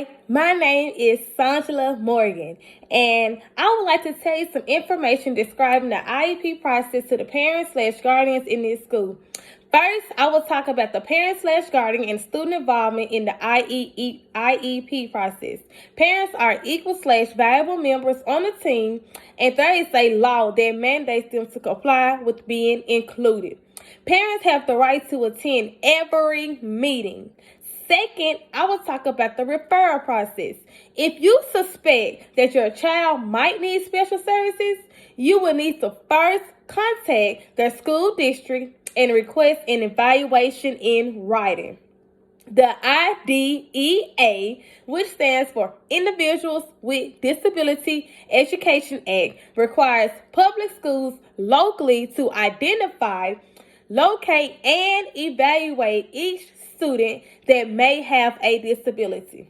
Hi, my name is Sangela Morgan, and I would like to tell you some information describing the IEP process to the parents/guardians in this school. First, I will talk about the parent/guardian and student involvement in the IEP process. Parents are equal/valuable members on the team, and there is a law that mandates them to comply with being included. Parents have the right to attend every meeting. Second, I will talk about the referral process. If you suspect that your child might need special services, you will need to first contact their school district and request an evaluation in writing. The IDEA, which stands for Individuals with Disability Education Act, requires public schools locally to identify, locate, and evaluate each student that may have a disability.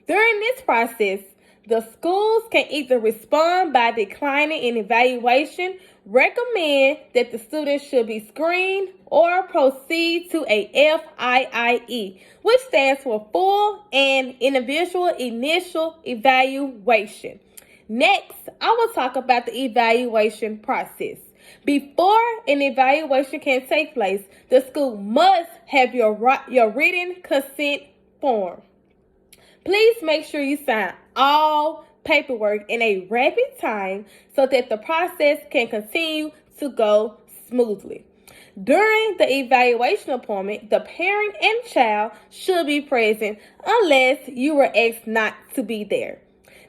During this process, the schools can either respond by declining an evaluation, recommend that the student should be screened, or proceed to a FIIE, which stands for Full and Individual Initial Evaluation. Next, I will talk about the evaluation process. Before an evaluation can take place, the school must have your written consent form. Please make sure you sign all paperwork in a rapid time so that the process can continue to go smoothly. During the evaluation appointment, the parent and child should be present unless you were asked not to be there.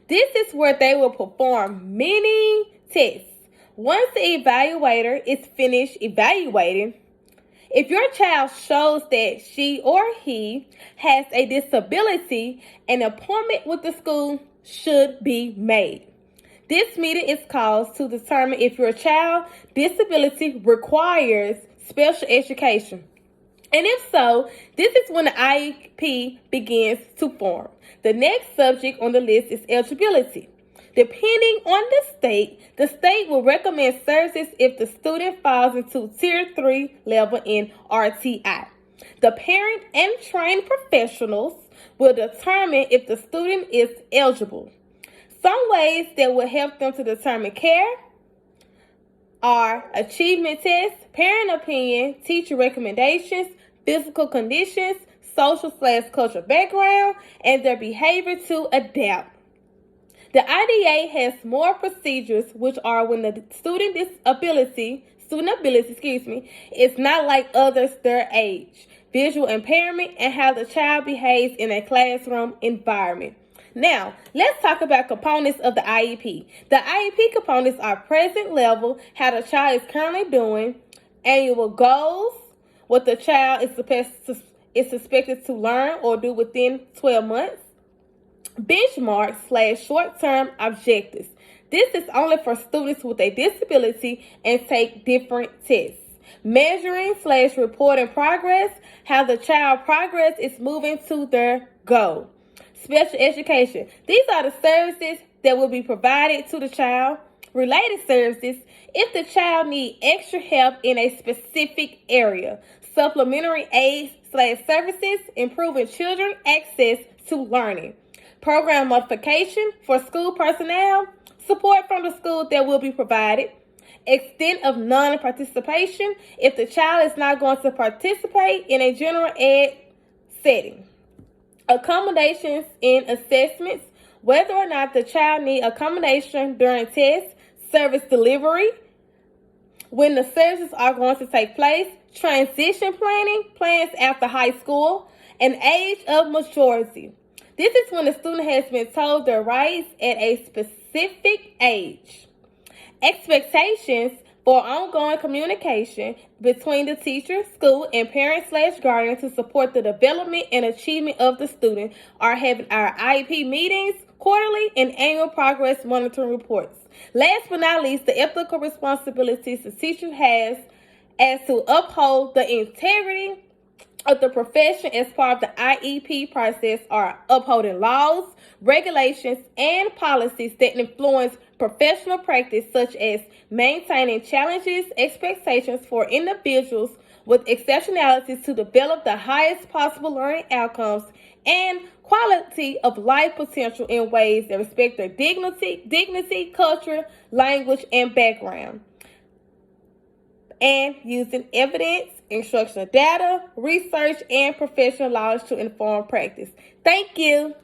This is where they will perform many tests. Once the evaluator is finished evaluating, if your child shows that she or he has a disability, an appointment with the school should be made. This meeting is called to determine if your child's disability requires special education. And if so, this is when the IEP begins to form. The next subject on the list is eligibility. Depending on the state will recommend services if the student falls into Tier 3 level in RTI. The parent and trained professionals will determine if the student is eligible. Some ways that will help them to determine care are achievement tests, parent opinion, teacher recommendations, physical conditions, social/cultural background, and their behavior to adapt. The IDA has more procedures, which are when the student ability, is not like others their age, visual impairment, and how the child behaves in a classroom environment. Now, let's talk about components of the IEP. The IEP components are present level, how the child is currently doing, annual goals, what the child is suspected to learn or do within 12 months, benchmarks/short-term objectives. This is only for students with a disability and take different tests. Measuring/reporting progress, how the child progress is moving to their goal. Special education. These are the services that will be provided to the child. Related services, if the child needs extra help in a specific area. Supplementary aids/services, improving children's access to learning. Program modification for school personnel, support from the school that will be provided. Extent of non-participation if the child is not going to participate in a general ed setting. Accommodations in assessments, whether or not the child needs accommodation during tests, service delivery, when the services are going to take place, transition planning, plans after high school, and age of majority. This is when the student has been told their rights at a specific age. Expectations for ongoing communication between the teacher, school, and parent/guardian to support the development and achievement of the student are having our IEP meetings, quarterly, and annual progress monitoring reports. Last but not least, the ethical responsibilities the teacher has as to uphold the integrity of the profession as part of the IEP process are upholding laws, regulations, and policies that influence professional practice, such as maintaining challenges, expectations for individuals with exceptionalities to develop the highest possible learning outcomes, and quality of life potential in ways that respect their dignity, culture, language, and background. And using evidence, instructional data, research, and professional knowledge to inform practice. Thank you.